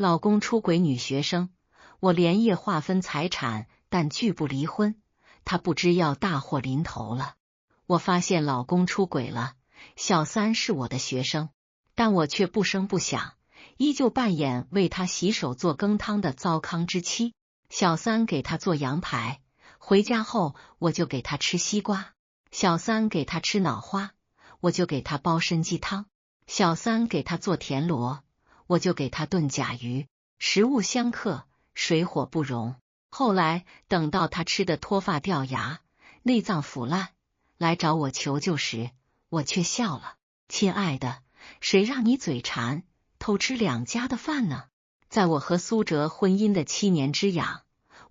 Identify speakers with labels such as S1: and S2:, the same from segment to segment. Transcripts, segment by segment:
S1: 老公出轨女学生，我连夜划分财产，但拒不离婚。他不知要大祸临头了。我发现老公出轨了，小三是我的学生，但我却不声不响，依旧扮演为他洗手做羹汤的糟糠之妻。小三给他做羊排，回家后我就给他吃西瓜；小三给他吃脑花，我就给他煲参鸡汤；小三给他做田螺，我就给他炖甲鱼。食物相克，水火不容。后来等到他吃的脱发掉牙，内脏腐烂，来找我求救时，我却笑了。亲爱的，谁让你嘴馋，偷吃两家的饭呢？在我和苏哲婚姻的7年之痒，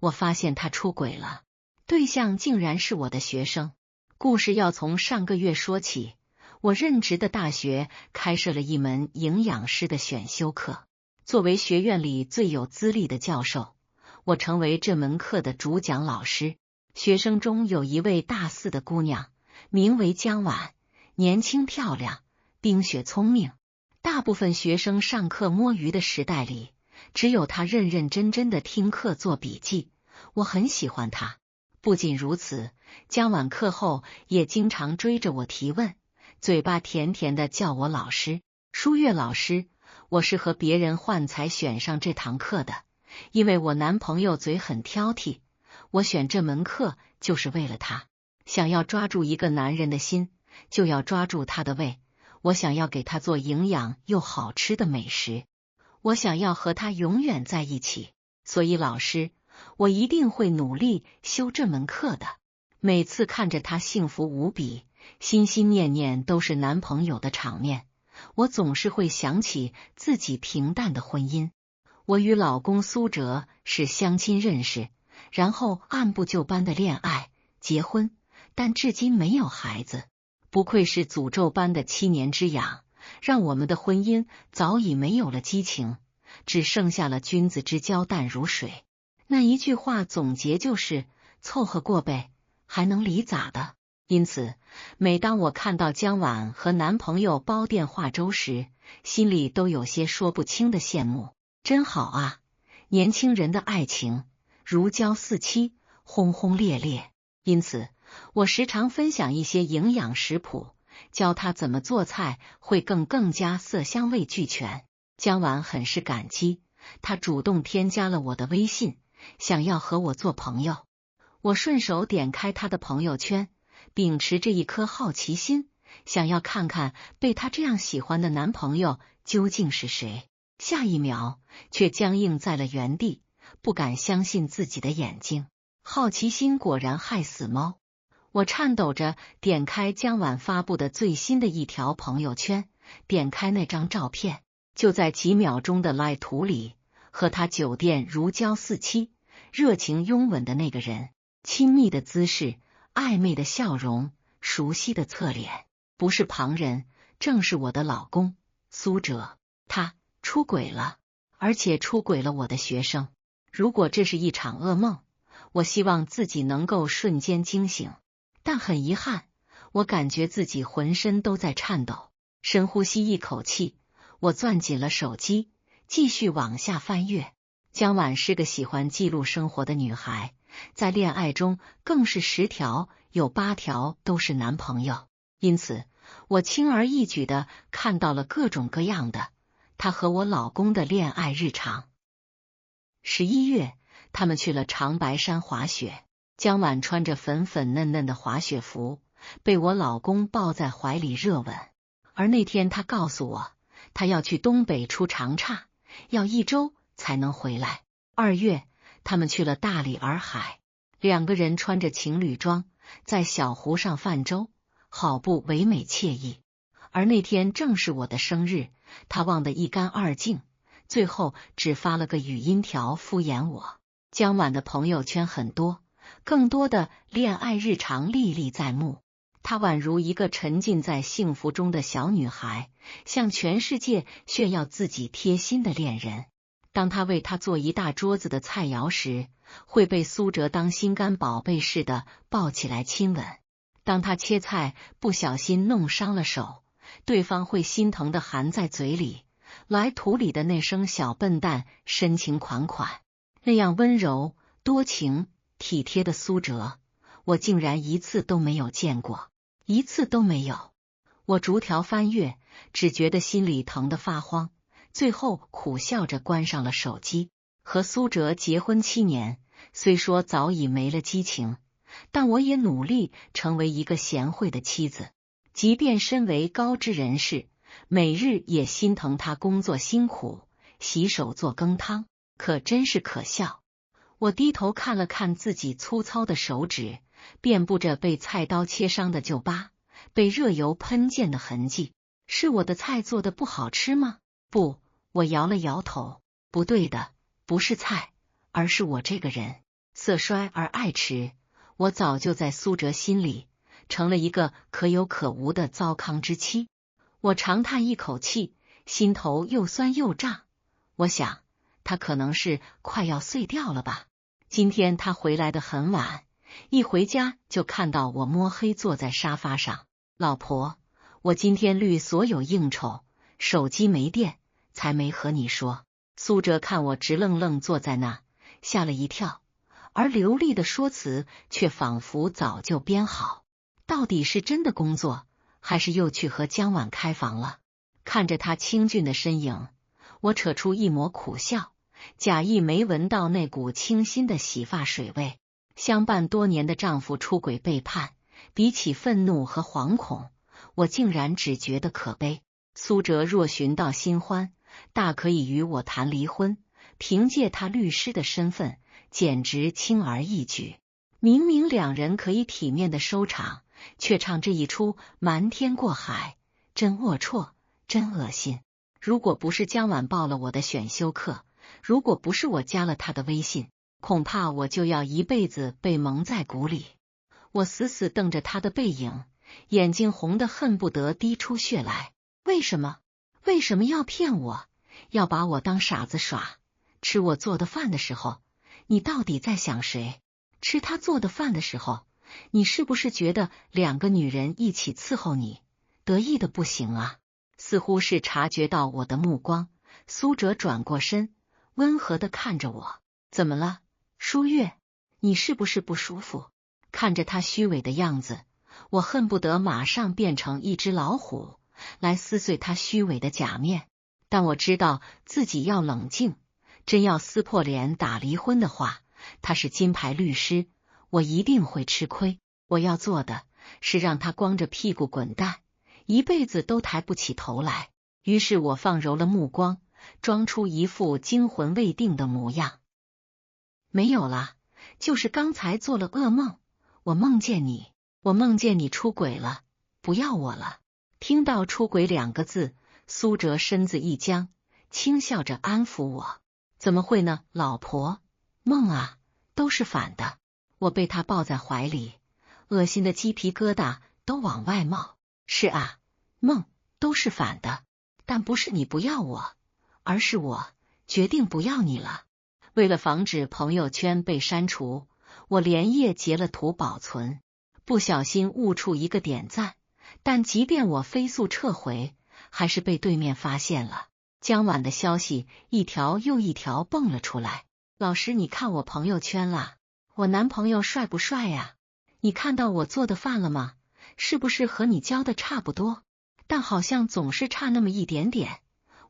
S1: 我发现他出轨了，对象竟然是我的学生。故事要从上个月说起。我任职的大学开设了一门营养师的选修课，作为学院里最有资历的教授，我成为这门课的主讲老师。学生中有一位大4的姑娘，名为江婉，年轻漂亮，冰雪聪明。大部分学生上课摸鱼的时代里，只有她认认真真的听课做笔记，我很喜欢她。不仅如此，江婉课后也经常追着我提问，嘴巴甜甜的叫我老师。舒月老师，我是和别人换才选上这堂课的，因为我男朋友嘴很挑剔，我选这门课就是为了他。想要抓住一个男人的心，就要抓住他的胃。我想要给他做营养又好吃的美食，我想要和他永远在一起。所以老师，我一定会努力修这门课的。每次看着他幸福无比，心心念念都是男朋友的场面，我总是会想起自己平淡的婚姻。我与老公苏哲是相亲认识，然后按部就班的恋爱结婚，但至今没有孩子。不愧是诅咒般的7年之痒，让我们的婚姻早已没有了激情，只剩下了君子之交淡如水。那一句话总结就是凑合过呗，还能离咋的？因此每当我看到江婉和男朋友煲电话粥时，心里都有些说不清的羡慕。真好啊，年轻人的爱情如胶似漆，轰轰烈烈。因此我时常分享一些营养食谱，教他怎么做菜会更加色香味俱全。江婉很是感激，他主动添加了我的微信，想要和我做朋友。我顺手点开他的朋友圈，秉持着一颗好奇心，想要看看被他这样喜欢的男朋友究竟是谁。下一秒却僵硬在了原地，不敢相信自己的眼睛。好奇心果然害死猫。我颤抖着点开江婉发布的最新的一条朋友圈，点开那张照片，就在几秒钟的 LINE 图里，和他酒店如胶似漆、热情拥吻的那个人，亲密的姿势，暧昧的笑容，熟悉的侧脸，不是旁人，正是我的老公苏哲。他出轨了，而且出轨了我的学生。如果这是一场噩梦，我希望自己能够瞬间惊醒，但很遗憾，我感觉自己浑身都在颤抖。深呼吸一口气，我攥紧了手机，继续往下翻阅。江婉是个喜欢记录生活的女孩，在恋爱中更是10条有8条都是男朋友，因此我轻而易举地看到了各种各样的她和我老公的恋爱日常。11月，他们去了长白山滑雪，江婉穿着粉粉嫩嫩的滑雪服，被我老公抱在怀里热吻。而那天他告诉我，他要去东北出长差，要1周才能回来。2月，他们去了大理洱海，2个人穿着情侣装，在小湖上泛舟，好不唯美惬意。而那天正是我的生日，他忘得一干二净，最后只发了个语音条敷衍我。江婉的朋友圈很多，更多的恋爱日常历历在目。她宛如一个沉浸在幸福中的小女孩，向全世界炫耀自己贴心的恋人。当她为他做一大桌子的菜肴时，会被苏哲当心肝宝贝似的抱起来亲吻。当他切菜不小心弄伤了手，对方会心疼的含在嘴里，来土里的那声小笨蛋深情款款，那样温柔多情体贴的苏辙，我竟然一次都没有见过，一次都没有。我逐条翻阅，只觉得心里疼得发慌，最后苦笑着关上了手机。和苏辙结婚7年，虽说早已没了激情，但我也努力成为一个贤惠的妻子。即便身为高知人士，每日也心疼他工作辛苦，洗手做羹汤，可真是可笑。我低头看了看自己粗糙的手指，遍布着被菜刀切伤的旧疤，被热油喷溅的痕迹。是我的菜做的不好吃吗？不，我摇了摇头，不对的，不是菜，而是我这个人。色衰而爱弛，我早就在苏辙心里成了一个可有可无的糟糠之妻。我长叹一口气，心头又酸又胀。我想，他可能是快要碎掉了吧。今天他回来的很晚，一回家就看到我摸黑坐在沙发上。老婆，我今天虑所有应酬，手机没电，才没和你说。苏辙看我直愣愣坐在那，吓了一跳，而流利的说辞却仿佛早就编好。到底是真的工作，还是又去和江晚开房了？看着他清俊的身影，我扯出一抹苦笑，假意没闻到那股清新的洗发水味。相伴多年的丈夫出轨背叛，比起愤怒和惶恐，我竟然只觉得可悲。苏辙若寻到新欢，大可以与我谈离婚，凭借他律师的身份，简直轻而易举。明明两人可以体面的收场，却唱这一出瞒天过海，真龌龊，真恶心。如果不是江晚报了我的选修课，如果不是我加了他的微信，恐怕我就要一辈子被蒙在鼓里。我死死瞪着他的背影，眼睛红得恨不得滴出血来。为什么？为什么要骗我？要把我当傻子耍？吃我做的饭的时候，你到底在想谁？吃他做的饭的时候，你是不是觉得2个女人一起伺候你，得意的不行啊？似乎是察觉到我的目光，苏辙转过身，温和的看着我。怎么了，舒月？你是不是不舒服？看着他虚伪的样子，我恨不得马上变成一只老虎，来撕碎他虚伪的假面。但我知道自己要冷静，真要撕破脸打离婚的话，他是金牌律师，我一定会吃亏。我要做的是让他光着屁股滚蛋，一辈子都抬不起头来。于是我放柔了目光，装出一副惊魂未定的模样。没有啦，就是刚才做了噩梦，我梦见你出轨了，不要我了。听到出轨2个字，苏辙身子一僵，轻笑着安抚我。怎么会呢，老婆？梦啊，都是反的。我被他抱在怀里，恶心的鸡皮疙瘩都往外冒。是啊，梦都是反的，但不是你不要我，而是我决定不要你了。为了防止朋友圈被删除，我连夜截了图保存，不小心误触一个点赞，但即便我飞速撤回，还是被对面发现了。江晚的消息一条又一条蹦了出来。老师，你看我朋友圈啦，我男朋友帅不帅呀？你看到我做的饭了吗？是不是和你教的差不多？但好像总是差那么一点点，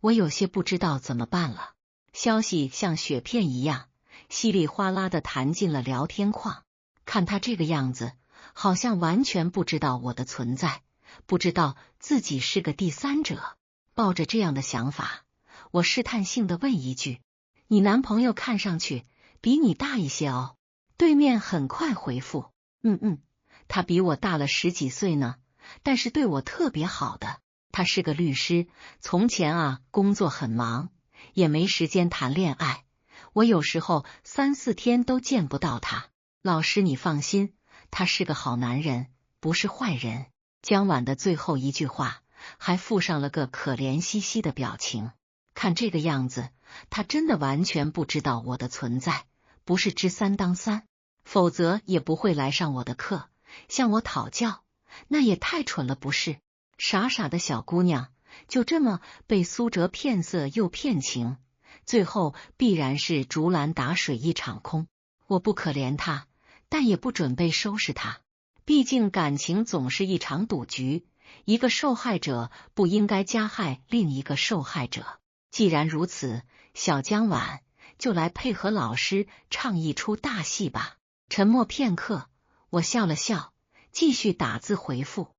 S1: 我有些不知道怎么办了。消息像雪片一样稀里哗啦的弹进了聊天框。看他这个样子，好像完全不知道我的存在，不知道自己是个第三者。抱着这样的想法，我试探性的问一句：你男朋友看上去比你大一些哦？对面很快回复：他比我大了10几岁呢，但是对我特别好的。他是个律师，从前工作很忙，也没时间谈恋爱，我有时候3、4天都见不到他。老师你放心，他是个好男人，不是坏人。江晚的最后一句话还附上了个可怜兮兮的表情。看这个样子，他真的完全不知道我的存在，不是知3当3，否则也不会来上我的课，向我讨教，那也太蠢了不是？傻傻的小姑娘，就这么被苏哲骗色又骗情，最后必然是竹篮打水一场空。我不可怜他，但也不准备收拾他。毕竟感情总是一场赌局，一个受害者不应该加害另一个受害者。既然如此，小江晚就来配合老师唱一出大戏吧。沉默片刻，我笑了笑，继续打字回复：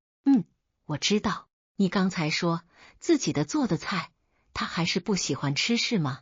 S1: 我知道。你刚才说自己的做的菜，他还是不喜欢吃是吗？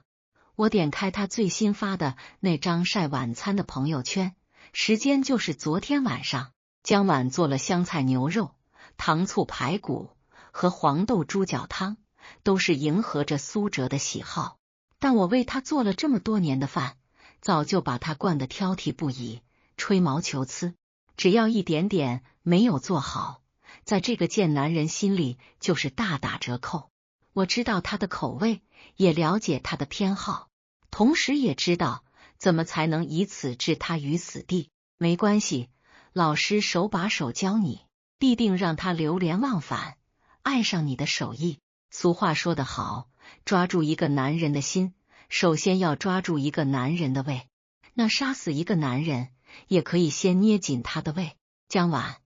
S1: 我点开他最新发的那张晒晚餐的朋友圈，时间就是昨天晚上。江晚做了香菜牛肉、糖醋排骨和黄豆猪脚汤，都是迎合着苏哲的喜好。但我为他做了这么多年的饭，早就把他惯得挑剔不已，吹毛求疵。只要一点点没有做好，在这个贱男人心里就是大打折扣。我知道他的口味，也了解他的偏好，同时也知道怎么才能以此置他于死地。没关系，老师手把手教你，必定让他流连忘返，爱上你的手艺。俗话说得好，抓住一个男人的心，首先要抓住一个男人的胃。那杀死一个男人，也可以先捏紧他的胃。江晚，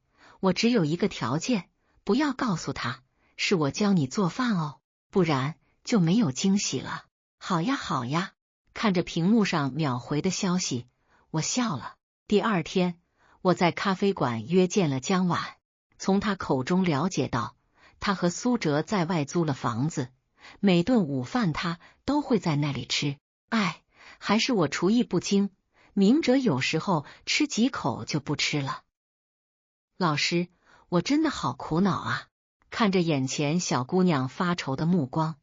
S1: 我只有一个条件，不要告诉他是我教你做饭哦，不然就没有惊喜了。好呀好呀，看着屏幕上秒回的消息，我笑了。第二天，我在咖啡馆约见了江晚，从他口中了解到，他和苏哲在外租了房子，每顿午饭他都会在那里吃。还是我厨艺不精，明哲有时候吃几口就不吃了。老师，我真的好苦恼啊！看着眼前小姑娘发愁的目光，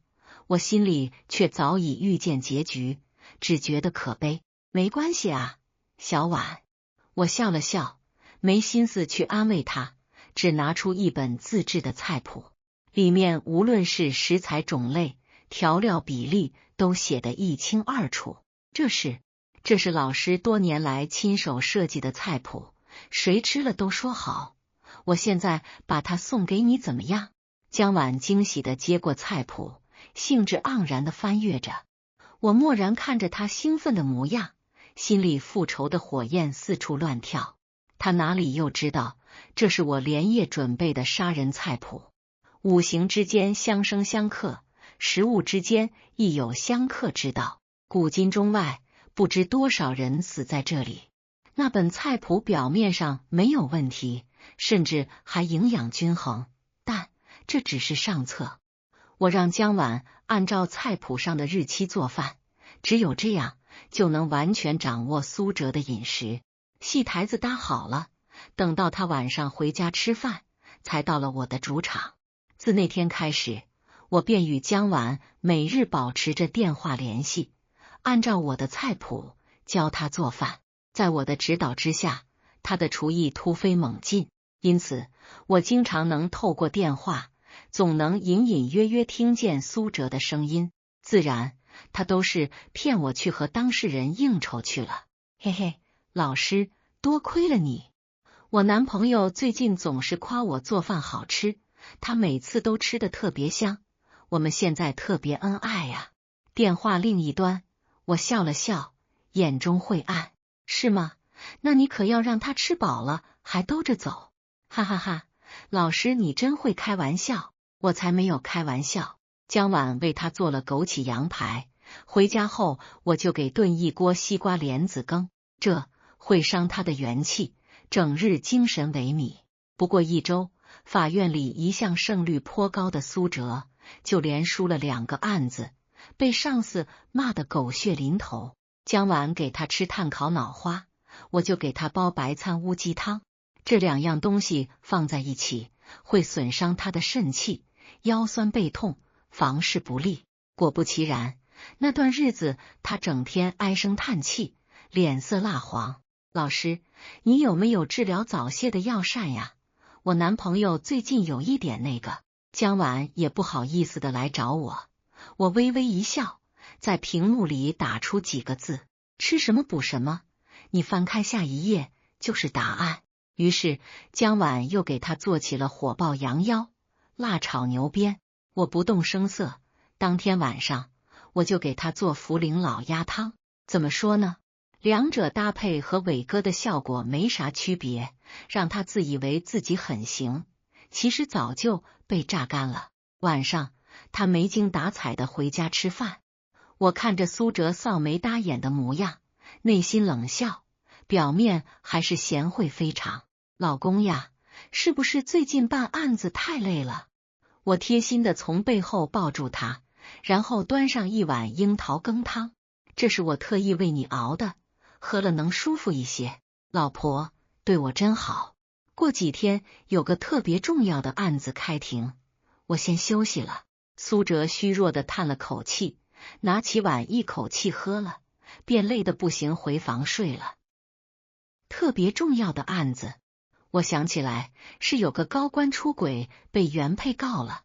S1: 我心里却早已预见结局，只觉得可悲。没关系啊，小婉。我笑了笑，没心思去安慰她，只拿出一本自制的菜谱，里面无论是食材种类、调料比例都写得一清二楚。这是老师多年来亲手设计的菜谱，谁吃了都说好。我现在把它送给你怎么样？江晚惊喜地接过菜谱，兴致盎然地翻阅着。我默然看着他兴奋的模样，心里复仇的火焰四处乱跳。他哪里又知道，这是我连夜准备的杀人菜谱。五行之间相生相克，食物之间亦有相克之道。古今中外，不知多少人死在这里。那本菜谱表面上没有问题，甚至还营养均衡，但这只是上策。我让江晚按照菜谱上的日期做饭，只有这样就能完全掌握苏哲的饮食。戏台子搭好了，等到他晚上回家吃饭，才到了我的主场。自那天开始，我便与江晚每日保持着电话联系，按照我的菜谱教他做饭。在我的指导之下，他的厨艺突飞猛进，因此我经常能透过电话，总能隐隐约约听见苏哲的声音。自然，他都是骗我去和当事人应酬去了。嘿嘿，老师，多亏了你。我男朋友最近总是夸我做饭好吃，他每次都吃得特别香，我们现在特别恩爱呀。电话另一端，我笑了笑，眼中晦暗。是吗？那你可要让他吃饱了还兜着走。哈哈哈，老师你真会开玩笑。我才没有开玩笑。江晚为他做了枸杞羊排，回家后我就给炖一锅西瓜莲子羹，这会伤他的元气，整日精神萎靡。不过一周，法院里一向胜率颇高的苏哲，就连输了2个案子，被上司骂得狗血淋头。江晚给他吃炭烤脑花，我就给他煲白餐乌鸡汤。这2样东西放在一起，会损伤他的肾气，腰酸背痛，房事不利。果不其然，那段日子他整天唉声叹气，脸色蜡黄。老师，你有没有治疗早泄的药膳呀？我男朋友最近有一点那个。江晚也不好意思的来找我，我微微一笑，在屏幕里打出几个字：吃什么补什么。你翻开下一页就是答案。于是江晚又给他做起了火爆羊腰、辣炒牛鞭、我不动声色，当天晚上我就给他做茯苓老鸭汤。怎么说呢？两者搭配和伟哥的效果没啥区别，让他自以为自己很行，其实早就被榨干了。晚上他没精打采的回家吃饭，我看着苏哲臊眉搭眼的模样，内心冷笑，表面还是贤惠非常。老公呀，是不是最近办案子太累了？我贴心的从背后抱住他，然后端上一碗樱桃羹汤，这是我特意为你熬的，喝了能舒服一些。老婆对我真好。过几天有个特别重要的案子开庭，我先休息了。苏哲虚弱的叹了口气，拿起碗一口气喝了，便累得不行，回房睡了。特别重要的案子，我想起来是有个高官出轨被原配告了，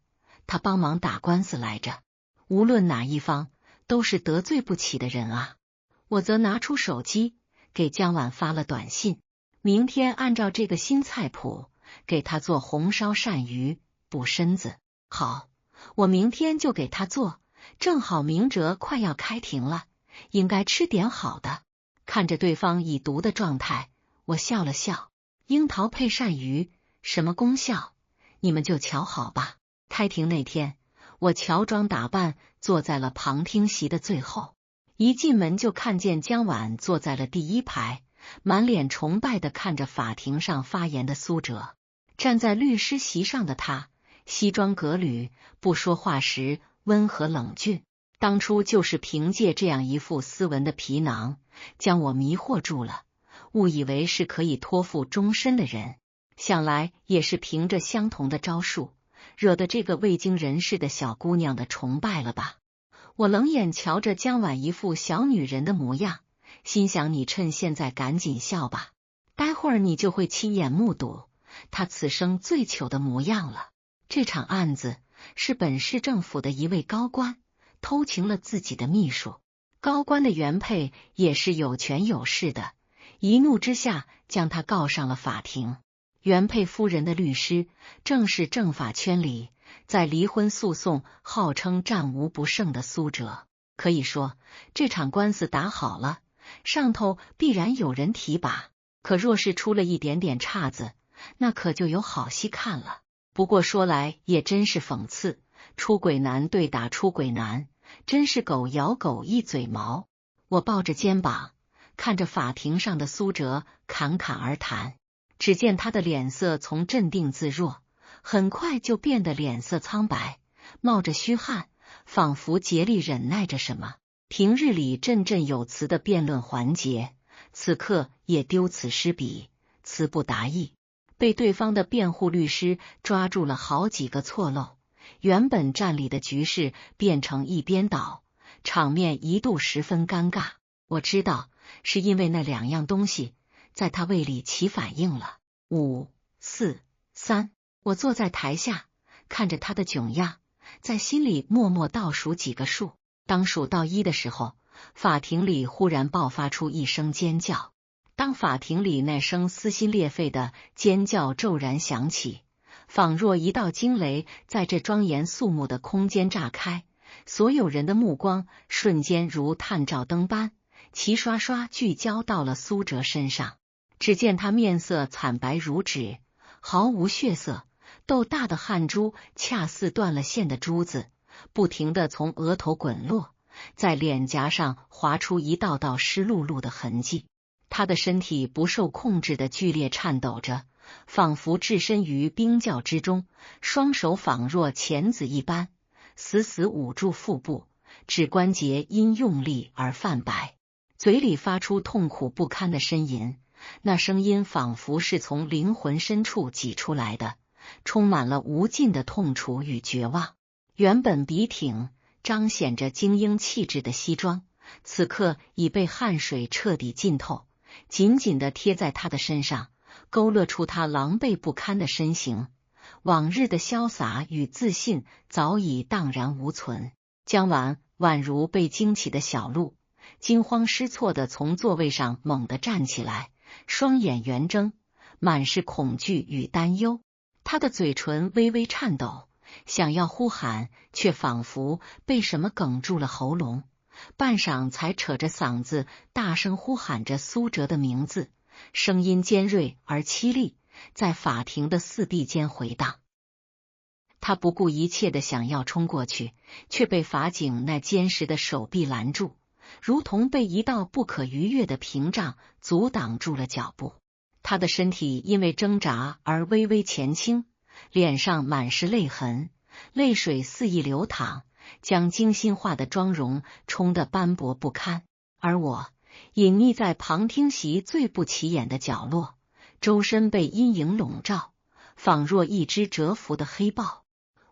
S1: 他帮忙打官司来着。无论哪一方都是得罪不起的人啊。我则拿出手机给江晚发了短信，明天按照这个新菜谱给他做红烧鳝鱼补身子。好，我明天就给他做，正好明哲快要开庭了，应该吃点好的。看着对方已读的状态，我笑了笑。樱桃配鳝鱼，什么功效？你们就瞧好吧。开庭那天，我乔装打扮坐在了旁听席的最后，一进门就看见江晚坐在了第一排，满脸崇拜的看着法庭上发言的苏哲。站在律师席上的他，西装革履，不说话时温和冷峻。当初就是凭借这样一副斯文的皮囊，将我迷惑住了，误以为是可以托付终身的人。想来也是凭着相同的招数，惹得这个未经人事的小姑娘的崇拜了吧。我冷眼瞧着江晚一副小女人的模样，心想你趁现在赶紧笑吧，待会儿你就会亲眼目睹她此生最糗的模样了。这场案子是本市政府的一位高官偷情了自己的秘书，高官的原配也是有权有势的，一怒之下将他告上了法庭。原配夫人的律师正是政法圈里在离婚诉讼号称战无不胜的苏哲。可以说这场官司打好了，上头必然有人提拔，可若是出了一点点岔子，那可就有好戏看了。不过说来也真是讽刺，出轨男对打出轨男，真是狗咬狗一嘴毛。我抱着肩膀看着法庭上的苏哲侃侃而谈，只见他的脸色从镇定自若，很快就变得脸色苍白，冒着虚汗，仿佛竭力忍耐着什么。平日里振振有词的辩论环节，此刻也丢此失彼，词不达意，被对方的辩护律师抓住了好几个错漏，原本站立的局势变成一边倒，场面一度十分尴尬。我知道是因为那两样东西在他胃里起反应了。5、4、3，我坐在台下看着他的窘样，在心里默默倒数几个数。当数到1的时候，法庭里忽然爆发出一声尖叫。当法庭里那声撕心裂肺的尖叫骤然响起，仿若一道惊雷在这庄严肃穆的空间炸开，所有人的目光瞬间如探照灯般齐刷刷聚焦到了苏哲身上。只见他面色惨白如纸，毫无血色，豆大的汗珠恰似断了线的珠子，不停地从额头滚落，在脸颊上划出一道道湿漉漉的痕迹。他的身体不受控制的剧烈颤抖着，仿佛置身于冰窖之中，双手仿若钳子一般死死捂住腹部，指关节因用力而泛白，嘴里发出痛苦不堪的呻吟，那声音仿佛是从灵魂深处挤出来的，充满了无尽的痛楚与绝望。原本笔挺彰显着精英气质的西装，此刻已被汗水彻底浸透，紧紧地贴在他的身上，勾勒出他狼狈不堪的身形。往日的潇洒与自信早已荡然无存。江晚宛如被惊起的小鹿，惊慌失措地从座位上猛地站起来，双眼圆睁，满是恐惧与担忧。他的嘴唇微微颤抖，想要呼喊，却仿佛被什么哽住了喉咙，半晌才扯着嗓子大声呼喊着苏辙的名字，声音尖锐而凄厉，在法庭的四壁间回荡。他不顾一切的想要冲过去，却被法警那坚实的手臂拦住，如同被一道不可逾越的屏障阻挡住了脚步。他的身体因为挣扎而微微前倾，脸上满是泪痕，泪水肆意流淌，将精心化的妆容冲得斑驳不堪。而我隐匿在旁听席最不起眼的角落，周身被阴影笼罩，仿若一只蛰伏的黑豹。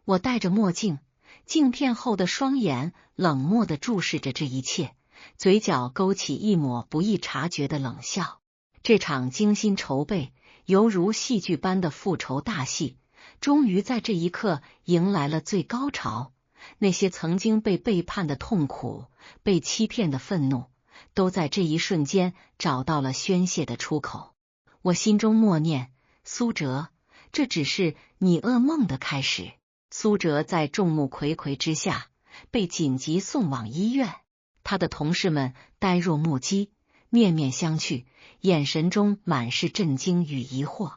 S1: 我戴着墨镜，镜片后的双眼冷漠地注视着这一切，嘴角勾起一抹不易察觉的冷笑。这场精心筹备，犹如戏剧般的复仇大戏，终于在这一刻迎来了最高潮。那些曾经被背叛的痛苦，被欺骗的愤怒，都在这一瞬间找到了宣泄的出口。我心中默念：苏辙，这只是你噩梦的开始。苏辙在众目睽睽之下被紧急送往医院，他的同事们呆若木鸡，面面相觑，眼神中满是震惊与疑惑。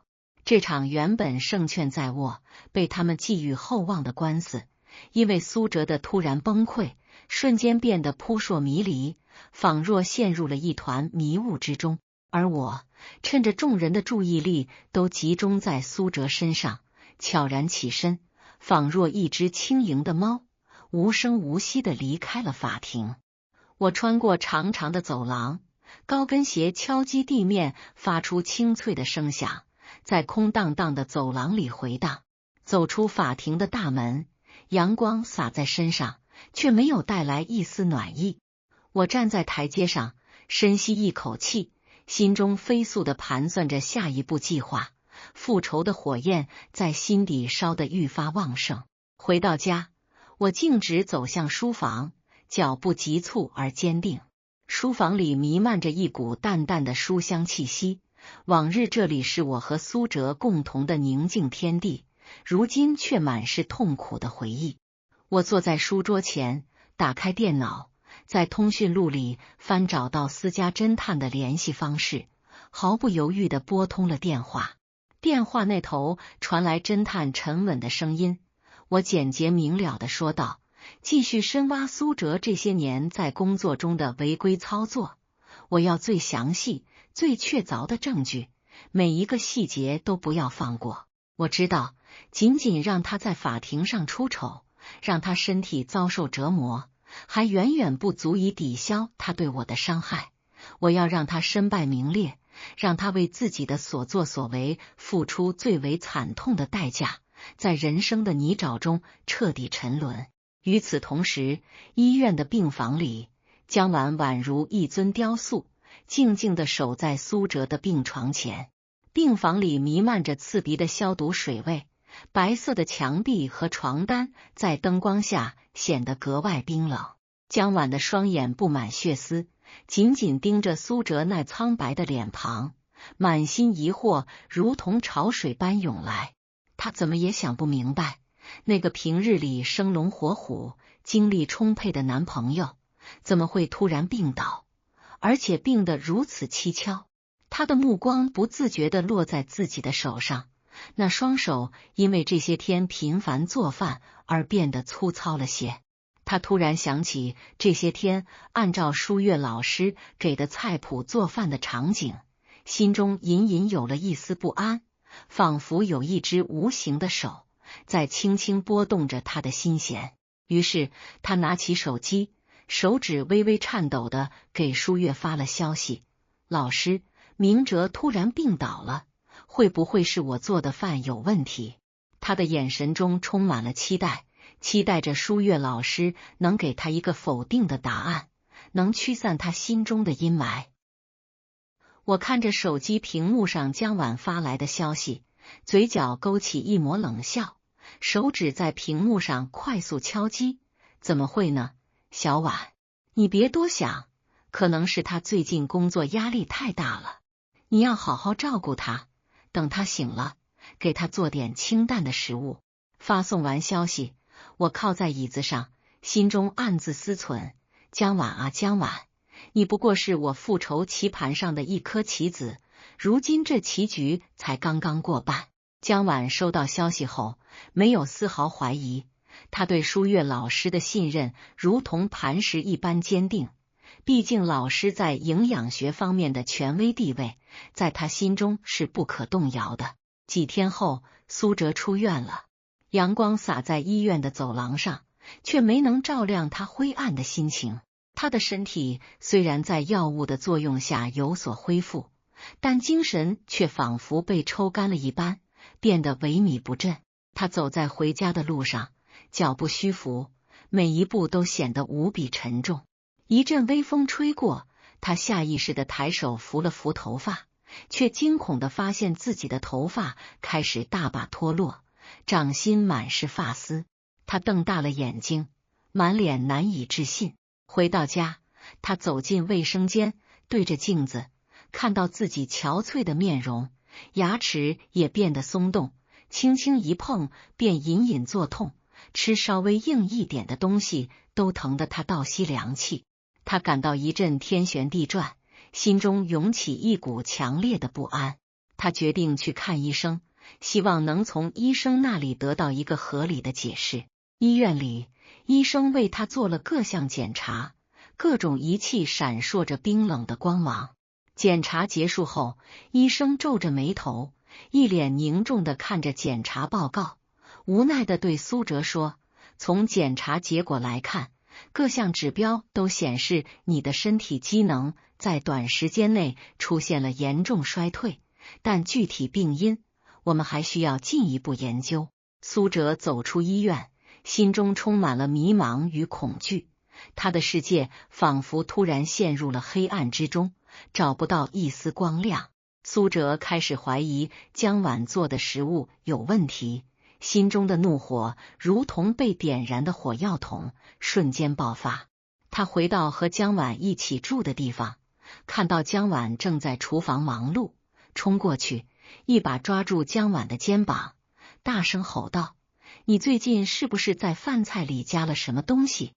S1: 这场原本胜券在握，被他们寄予厚望的官司，因为苏辙的突然崩溃，瞬间变得扑朔迷离，仿若陷入了一团迷雾之中。而我趁着众人的注意力都集中在苏辙身上，悄然起身，仿若一只轻盈的猫，无声无息地离开了法庭。我穿过长长的走廊，高跟鞋敲击地面，发出清脆的声响，在空荡荡的走廊里回荡。走出法庭的大门，阳光洒在身上，却没有带来一丝暖意。我站在台阶上，深吸一口气，心中飞速地盘算着下一步计划。复仇的火焰在心底烧得愈发旺盛。回到家，我径直走向书房，脚步急促而坚定。书房里弥漫着一股淡淡的书香气息，往日这里是我和苏辙共同的宁静天地，如今却满是痛苦的回忆。我坐在书桌前，打开电脑，在通讯录里翻找到私家侦探的联系方式，毫不犹豫地拨通了电话。电话那头传来侦探沉稳的声音，我简洁明了地说道：继续深挖苏辙这些年在工作中的违规操作，我要最详细、最确凿的证据，每一个细节都不要放过。我知道，仅仅让他在法庭上出丑，让他身体遭受折磨，还远远不足以抵消他对我的伤害。我要让他身败名裂，让他为自己的所作所为付出最为惨痛的代价，在人生的泥沼中彻底沉沦。与此同时，医院的病房里，江婉宛如一尊雕塑，静静地守在苏辙的病床前。病房里弥漫着刺鼻的消毒水味，白色的墙壁和床单在灯光下显得格外冰冷。江婉的双眼布满血丝，紧紧盯着苏辙那苍白的脸庞，满心疑惑如同潮水般涌来。他怎么也想不明白，那个平日里生龙活虎、精力充沛的男朋友，怎么会突然病倒，而且病得如此蹊跷。他的目光不自觉地落在自己的手上，那双手因为这些天频繁做饭而变得粗糙了些。他突然想起这些天按照舒月老师给的菜谱做饭的场景，心中隐隐有了一丝不安，仿佛有一只无形的手在轻轻拨动着他的心弦。于是他拿起手机，手指微微颤抖地给舒月发了消息：老师，明哲突然病倒了，会不会是我做的饭有问题？他的眼神中充满了期待，期待着舒月老师能给他一个否定的答案，能驱散他心中的阴霾。我看着手机屏幕上江婉发来的消息，嘴角勾起一抹冷笑，手指在屏幕上快速敲击。怎么会呢？小婉，你别多想，可能是他最近工作压力太大了，你要好好照顾他，等他醒了，给他做点清淡的食物。发送完消息，我靠在椅子上，心中暗自思忖：江晚啊江晚，你不过是我复仇棋盘上的一颗棋子，如今这棋局才刚刚过半。江晚收到消息后，没有丝毫怀疑，他对舒月老师的信任如同磐石一般坚定。毕竟老师在营养学方面的权威地位，在他心中是不可动摇的。几天后，苏哲出院了，阳光洒在医院的走廊上，却没能照亮他灰暗的心情。他的身体虽然在药物的作用下有所恢复，但精神却仿佛被抽干了一般，变得萎靡不振。他走在回家的路上，脚步虚浮，每一步都显得无比沉重。一阵微风吹过，他下意识地抬手扶了扶头发，却惊恐地发现自己的头发开始大把脱落，掌心满是发丝。他瞪大了眼睛，满脸难以置信。回到家，他走进卫生间，对着镜子，看到自己憔悴的面容，牙齿也变得松动，轻轻一碰便隐隐作痛，吃稍微硬一点的东西都疼得他倒吸凉气。他感到一阵天旋地转，心中涌起一股强烈的不安。他决定去看医生，希望能从医生那里得到一个合理的解释。医院里，医生为他做了各项检查，各种仪器闪烁着冰冷的光芒。检查结束后，医生皱着眉头，一脸凝重地看着检查报告，无奈地对苏哲说：从检查结果来看，各项指标都显示你的身体机能在短时间内出现了严重衰退，但具体病因我们还需要进一步研究。苏哲走出医院，心中充满了迷茫与恐惧，他的世界仿佛突然陷入了黑暗之中，找不到一丝光亮。苏哲开始怀疑江晚做的食物有问题，心中的怒火如同被点燃的火药桶，瞬间爆发。他回到和江晚一起住的地方，看到江晚正在厨房忙碌，冲过去，一把抓住江晚的肩膀，大声吼道：你最近是不是在饭菜里加了什么东西？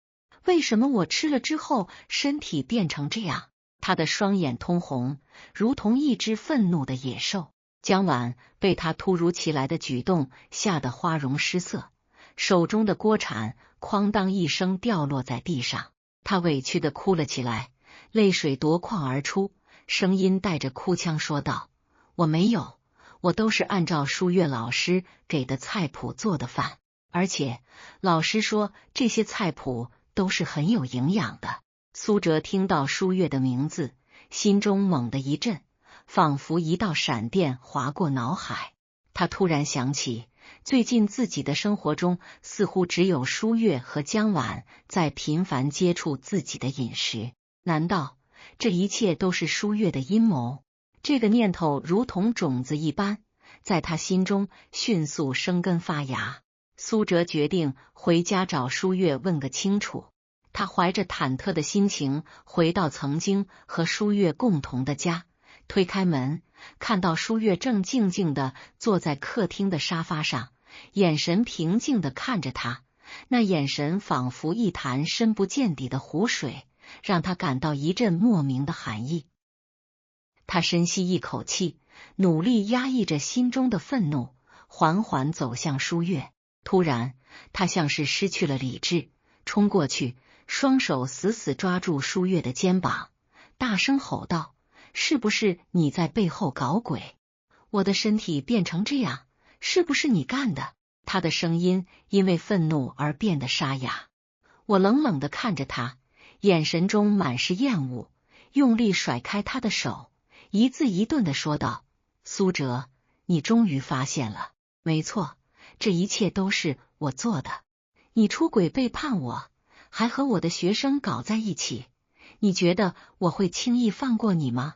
S1: 为什么我吃了之后身体变成这样？他的双眼通红，如同一只愤怒的野兽。江晚被他突如其来的举动吓得花容失色，手中的锅铲哐当一声掉落在地上，他委屈地哭了起来，泪水夺眶而出，声音带着哭腔说道：我没有，我都是按照舒月老师给的菜谱做的饭，而且老师说这些菜谱都是很有营养的。苏哲听到舒月的名字，心中猛地一震，仿佛一道闪电划过脑海。他突然想起，最近自己的生活中似乎只有舒月和江晚在频繁接触自己的饮食，难道这一切都是舒月的阴谋？这个念头如同种子一般，在他心中迅速生根发芽。苏哲决定回家找舒月问个清楚。他怀着忐忑的心情回到曾经和舒月共同的家，推开门，看到舒月正静静地坐在客厅的沙发上，眼神平静地看着他，那眼神仿佛一潭深不见底的湖水，让他感到一阵莫名的寒意。他深吸一口气，努力压抑着心中的愤怒，缓缓走向舒月。突然，他像是失去了理智，冲过去，双手死死抓住舒月的肩膀，大声吼道：是不是你在背后搞鬼？我的身体变成这样，是不是你干的？他的声音因为愤怒而变得沙哑。我冷冷地看着他，眼神中满是厌恶，用力甩开他的手，一字一顿地说道：苏哲，你终于发现了，没错，这一切都是我做的。你出轨背叛我，还和我的学生搞在一起，你觉得我会轻易放过你吗？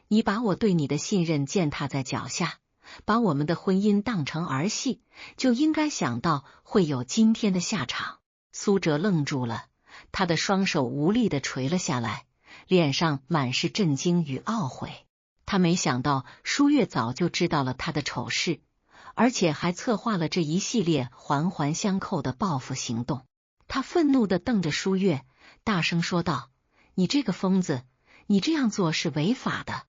S1: 你把我对你的信任践踏在脚下，把我们的婚姻当成儿戏，就应该想到会有今天的下场。苏哲愣住了，他的双手无力地垂了下来，脸上满是震惊与懊悔。他没想到舒月早就知道了他的丑事，而且还策划了这一系列环环相扣的报复行动。他愤怒地瞪着舒月，大声说道：“你这个疯子，你这样做是违法的，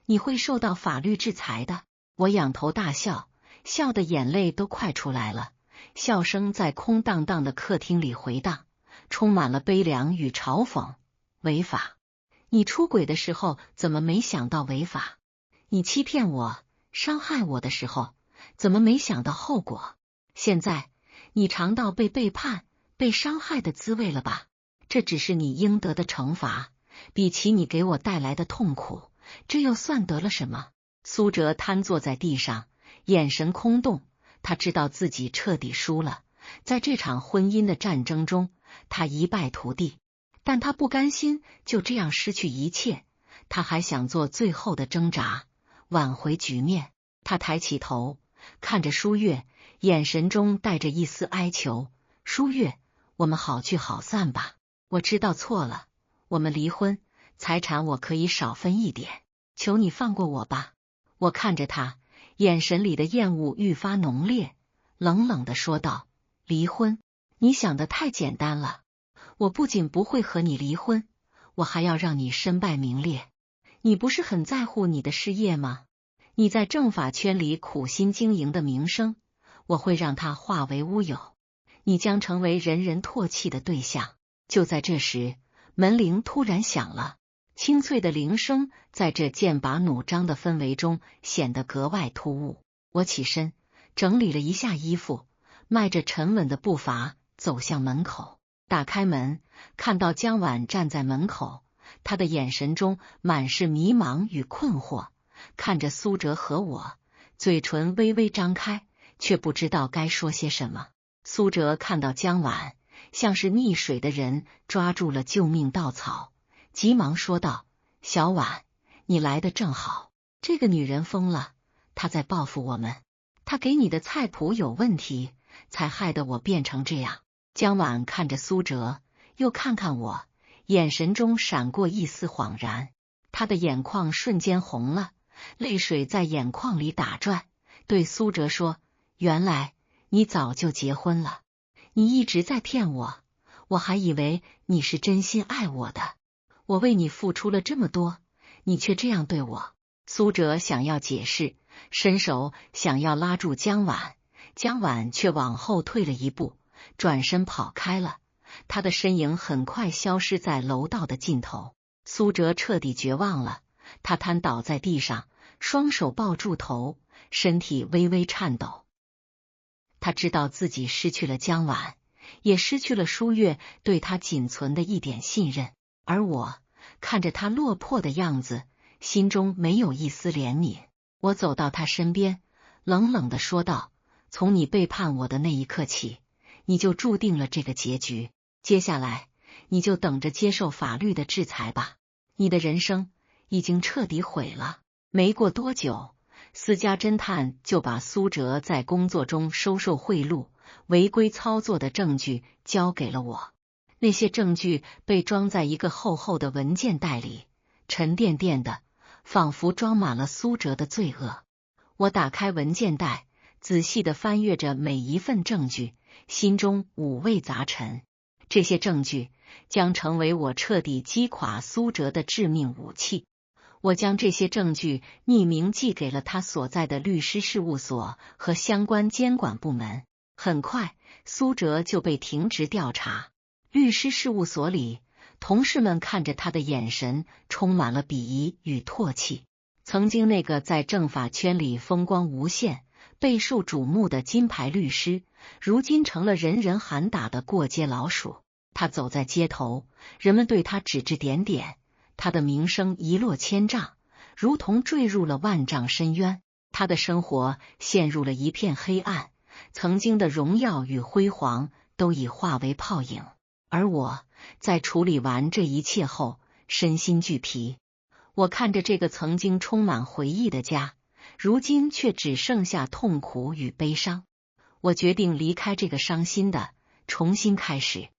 S1: 你会受到法律制裁的。”我仰头大笑，笑得眼泪都快出来了，笑声在空荡荡的客厅里回荡，充满了悲凉与嘲讽。违法？你出轨的时候怎么没想到违法？你欺骗我、伤害我的时候，怎么没想到后果？现在你尝到被背叛、被伤害的滋味了吧？这只是你应得的惩罚，比起你给我带来的痛苦，这又算得了什么？苏哲瘫坐在地上，眼神空洞，他知道自己彻底输了，在这场婚姻的战争中，他一败涂地。但他不甘心就这样失去一切，他还想做最后的挣扎，挽回局面。他抬起头，看着舒月，眼神中带着一丝哀求：“舒月，我们好聚好散吧。我知道错了，我们离婚，财产我可以少分一点，求你放过我吧。”我看着他，眼神里的厌恶愈发浓烈，冷冷地说道：“离婚？你想得太简单了。我不仅不会和你离婚，我还要让你身败名裂。你不是很在乎你的事业吗？你在政法圈里苦心经营的名声，我会让它化为乌有，你将成为人人唾弃的对象。”就在这时，门铃突然响了，清脆的铃声在这剑拔弩张的氛围中显得格外突兀。我起身整理了一下衣服，迈着沉稳的步伐走向门口。打开门，看到江晚站在门口，他的眼神中满是迷茫与困惑，看着苏哲和我，嘴唇微微张开，却不知道该说些什么。苏哲看到江晚，像是溺水的人抓住了救命稻草，急忙说道：“小婉，你来得正好，这个女人疯了，她在报复我们，她给你的菜谱有问题，才害得我变成这样。”江晚看着苏哲，又看看我，眼神中闪过一丝恍然，他的眼眶瞬间红了，泪水在眼眶里打转，对苏哲说：“原来你早就结婚了，你一直在骗我，我还以为你是真心爱我的，我为你付出了这么多，你却这样对我。”苏哲想要解释，伸手想要拉住江晚，江晚却往后退了一步，转身跑开了，他的身影很快消失在楼道的尽头。苏哲彻底绝望了，他瘫倒在地上，双手抱住头，身体微微颤抖。他知道自己失去了江晚，也失去了舒月对他仅存的一点信任，而我看着他落魄的样子，心中没有一丝怜悯。我走到他身边，冷冷地说道：“从你背叛我的那一刻起，你就注定了这个结局，接下来你就等着接受法律的制裁吧。你的人生已经彻底毁了。”没过多久，私家侦探就把苏哲在工作中收受贿赂、违规操作的证据交给了我。那些证据被装在一个厚厚的文件袋里，沉甸甸的，仿佛装满了苏哲的罪恶。我打开文件袋，仔细地翻阅着每一份证据，心中五味杂陈。这些证据将成为我彻底击垮苏哲的致命武器。我将这些证据匿名寄给了他所在的律师事务所和相关监管部门。很快，苏哲就被停职调查。律师事务所里，同事们看着他的眼神充满了鄙夷与唾弃。曾经那个在政法圈里风光无限、备受瞩目的金牌律师，如今成了人人喊打的过街老鼠。他走在街头，人们对他指指点点，他的名声一落千丈，如同坠入了万丈深渊。他的生活陷入了一片黑暗，曾经的荣耀与辉煌都已化为泡影。而我在处理完这一切后，身心俱疲。我看着这个曾经充满回忆的家，如今却只剩下痛苦与悲伤。我决定离开这个伤心的，重新开始。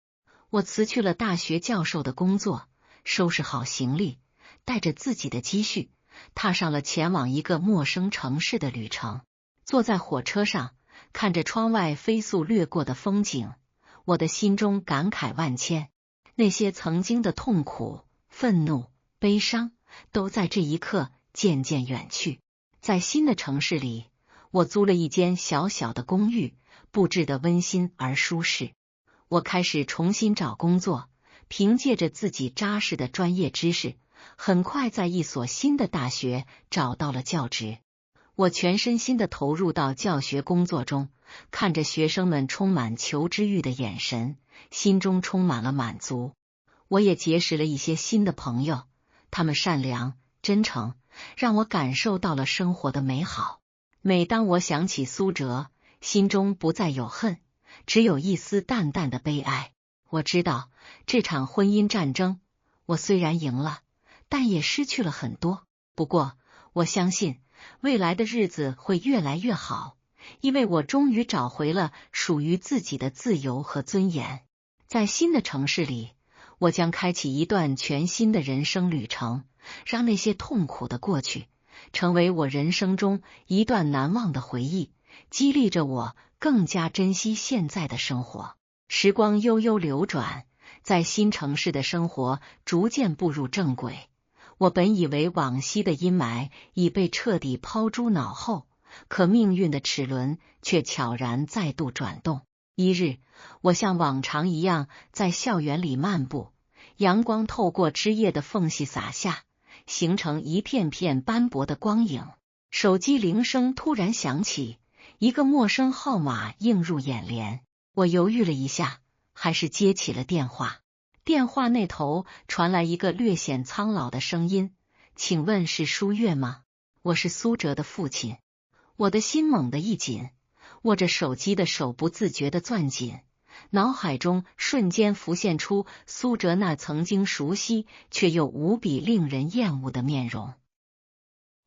S1: 我辞去了大学教授的工作，收拾好行李，带着自己的积蓄，踏上了前往一个陌生城市的旅程。坐在火车上，看着窗外飞速掠过的风景，我的心中感慨万千。那些曾经的痛苦、愤怒、悲伤，都在这一刻渐渐远去。在新的城市里，我租了一间小小的公寓，布置得温馨而舒适。我开始重新找工作，凭借着自己扎实的专业知识，很快在一所新的大学找到了教职。我全身心地投入到教学工作中，看着学生们充满求知欲的眼神，心中充满了满足。我也结识了一些新的朋友，他们善良、真诚，让我感受到了生活的美好。每当我想起苏哲，心中不再有恨，只有一丝淡淡的悲哀。我知道这场婚姻战争，我虽然赢了，但也失去了很多。不过，我相信未来的日子会越来越好，因为我终于找回了属于自己的自由和尊严。在新的城市里，我将开启一段全新的人生旅程，让那些痛苦的过去成为我人生中一段难忘的回忆，激励着我更加珍惜现在的生活。时光悠悠流转，在新城市的生活逐渐步入正轨。我本以为往昔的阴霾已被彻底抛诸脑后，可命运的齿轮却悄然再度转动。一日，我像往常一样在校园里漫步，阳光透过枝叶的缝隙洒下，形成一片片斑驳的光影。手机铃声突然响起，一个陌生号码映入眼帘。我犹豫了一下，还是接起了电话。电话那头传来一个略显苍老的声音：“请问是舒月吗？我是苏哲的父亲。”我的心猛地一紧，握着手机的手不自觉地攥紧，脑海中瞬间浮现出苏哲那曾经熟悉却又无比令人厌恶的面容。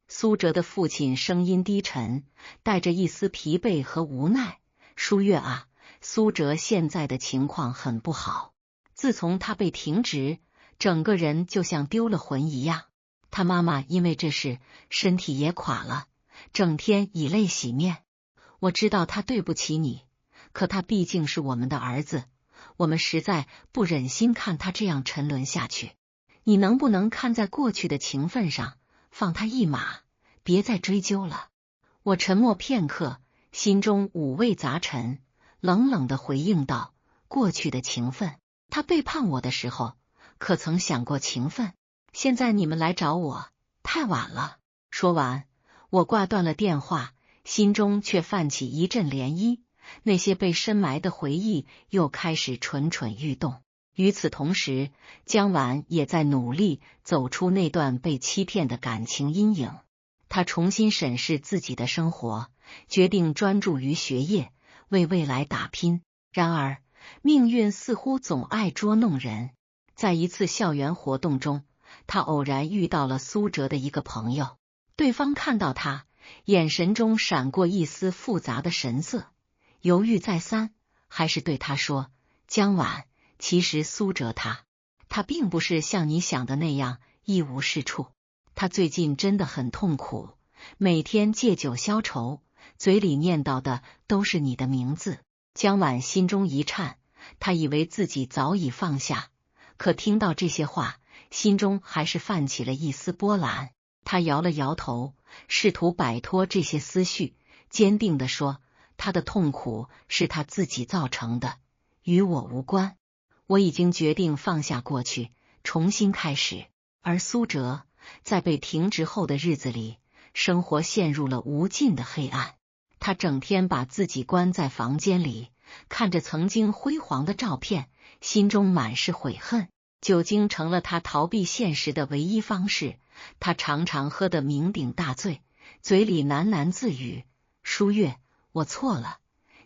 S1: 苏哲的父亲声音低沉，带着一丝疲惫和无奈：“舒月啊，苏哲现在的情况很不好。自从他被停职，整个人就像丢了魂一样。他妈妈因为这事身体也垮了，整天以泪洗面。我知道他对不起你，可他毕竟是我们的儿子，我们实在不忍心看他这样沉沦下去。你能不能看在过去的情分上，放他一马，别再追究了？”我沉默片刻，心中五味杂陈，冷冷地回应道：“过去的情分，他背叛我的时候，可曾想过情分？现在你们来找我，太晚了。”说完，我挂断了电话，心中却泛起一阵涟漪，那些被深埋的回忆又开始蠢蠢欲动。与此同时，姜婉也在努力走出那段被欺骗的感情阴影。他重新审视自己的生活，决定专注于学业，为未来打拼。然而，命运似乎总爱捉弄人。在一次校园活动中，他偶然遇到了苏哲的一个朋友。对方看到他，眼神中闪过一丝复杂的神色，犹豫再三，还是对他说：“姜婉，其实苏哲他并不是像你想的那样一无是处。他最近真的很痛苦，每天借酒消愁，嘴里念叨的都是你的名字。”姜婉心中一颤，他以为自己早已放下，可听到这些话，心中还是泛起了一丝波澜。他摇了摇头，试图摆脱这些思绪，坚定地说：“他的痛苦是他自己造成的，与我无关。我已经决定放下过去，重新开始。”而苏哲在被停职后的日子里，生活陷入了无尽的黑暗。他整天把自己关在房间里，看着曾经辉煌的照片，心中满是悔恨。酒精成了他逃避现实的唯一方式，他常常喝得酩酊大醉，嘴里喃喃自语：“舒月，我错了，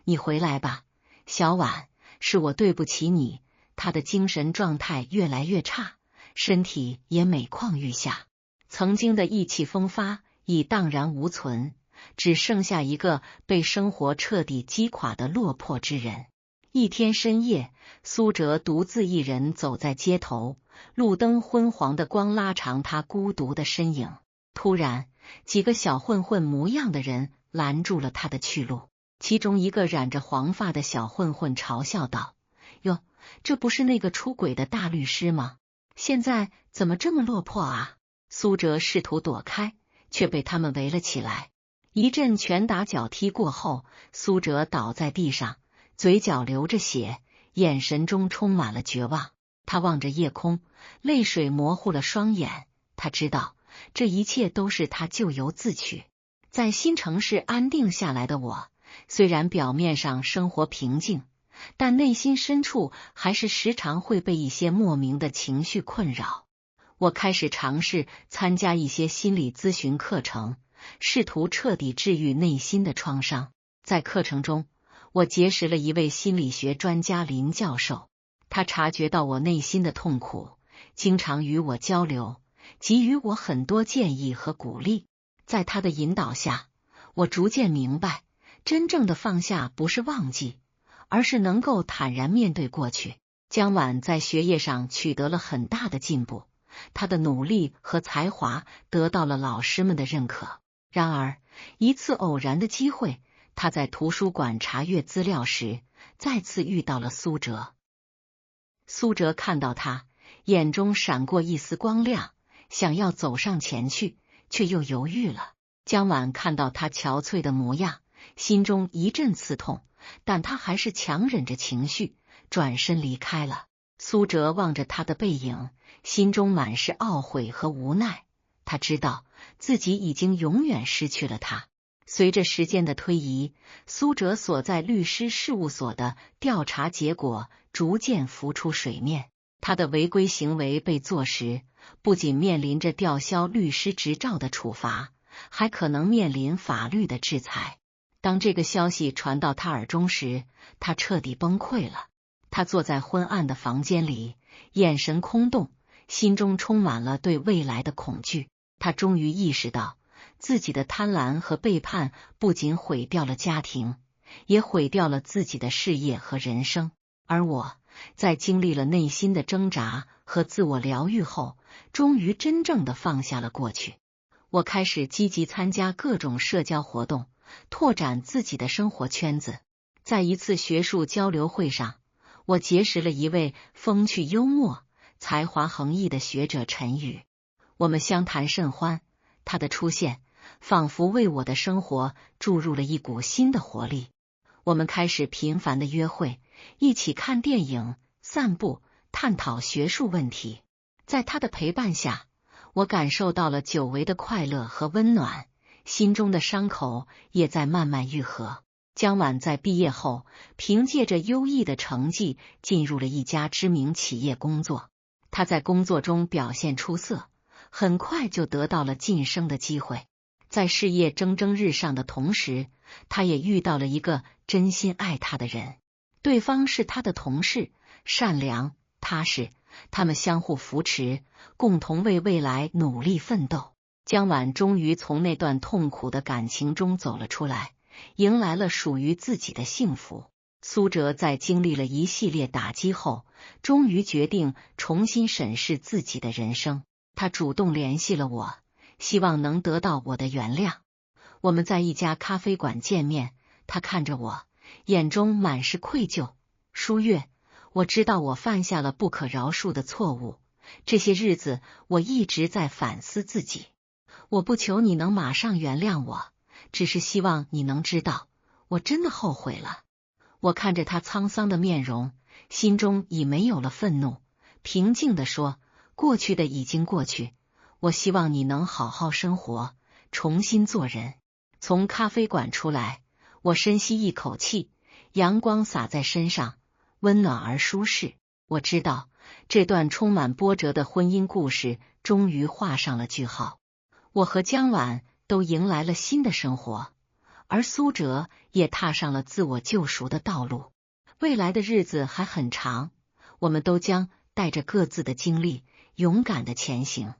S1: 你回来吧。小婉，是我对不起你。”他的精神状态越来越差，身体也每况愈下，曾经的意气风发已荡然无存，只剩下一个被生活彻底击垮的落魄之人。一天深夜，苏哲独自一人走在街头，路灯昏黄的光拉长他孤独的身影。突然，几个小混混模样的人拦住了他的去路。其中一个染着黄发的小混混嘲笑道：“哟，这不是那个出轨的大律师吗？现在怎么这么落魄啊？”苏哲试图躲开，却被他们围了起来。一阵拳打脚踢过后，苏哲倒在地上，嘴角流着血，眼神中充满了绝望。他望着夜空，泪水模糊了双眼。他知道这一切都是他咎由自取。在新城市安定下来的我，虽然表面上生活平静，但内心深处还是时常会被一些莫名的情绪困扰。我开始尝试参加一些心理咨询课程，试图彻底治愈内心的创伤。在课程中，我结识了一位心理学专家林教授，他察觉到我内心的痛苦，经常与我交流，给予我很多建议和鼓励。在他的引导下，我逐渐明白，真正的放下不是忘记，而是能够坦然面对过去。江晚在学业上取得了很大的进步，他的努力和才华得到了老师们的认可。然而，一次偶然的机会，他在图书馆查阅资料时，再次遇到了苏哲。苏哲看到他，眼中闪过一丝光亮，想要走上前去，却又犹豫了。江晚看到他憔悴的模样，心中一阵刺痛，但他还是强忍着情绪，转身离开了。苏哲望着他的背影，心中满是懊悔和无奈。他知道自己已经永远失去了他。随着时间的推移，苏哲所在律师事务所的调查结果逐渐浮出水面。他的违规行为被坐实，不仅面临着吊销律师执照的处罚，还可能面临法律的制裁。当这个消息传到他耳中时，他彻底崩溃了。他坐在昏暗的房间里，眼神空洞，心中充满了对未来的恐惧。他终于意识到，自己的贪婪和背叛不仅毁掉了家庭，也毁掉了自己的事业和人生。而我，在经历了内心的挣扎和自我疗愈后，终于真正的放下了过去。我开始积极参加各种社交活动，拓展自己的生活圈子。在一次学术交流会上，我结识了一位风趣幽默、才华横溢的学者陈宇。我们相谈甚欢，他的出现仿佛为我的生活注入了一股新的活力。我们开始频繁的约会，一起看电影、散步，探讨学术问题。在他的陪伴下，我感受到了久违的快乐和温暖，心中的伤口也在慢慢愈合。江晚在毕业后，凭借着优异的成绩进入了一家知名企业工作。他在工作中表现出色，很快就得到了晋升的机会。在事业蒸蒸日上的同时，他也遇到了一个真心爱他的人。对方是他的同事，善良踏实，他们相互扶持，共同为未来努力奋斗。江晚终于从那段痛苦的感情中走了出来，迎来了属于自己的幸福。苏哲在经历了一系列打击后，终于决定重新审视自己的人生。他主动联系了我，希望能得到我的原谅。我们在一家咖啡馆见面，他看着我，眼中满是愧疚。舒月，我知道我犯下了不可饶恕的错误，这些日子我一直在反思自己。我不求你能马上原谅我，只是希望你能知道，我真的后悔了。我看着他沧桑的面容，心中已没有了愤怒，平静地说，过去的已经过去，我希望你能好好生活，重新做人。从咖啡馆出来，我深吸一口气，阳光洒在身上，温暖而舒适。我知道，这段充满波折的婚姻故事终于画上了句号。我和江晚都迎来了新的生活，而苏哲也踏上了自我救赎的道路。未来的日子还很长，我们都将带着各自的经历，勇敢的前行。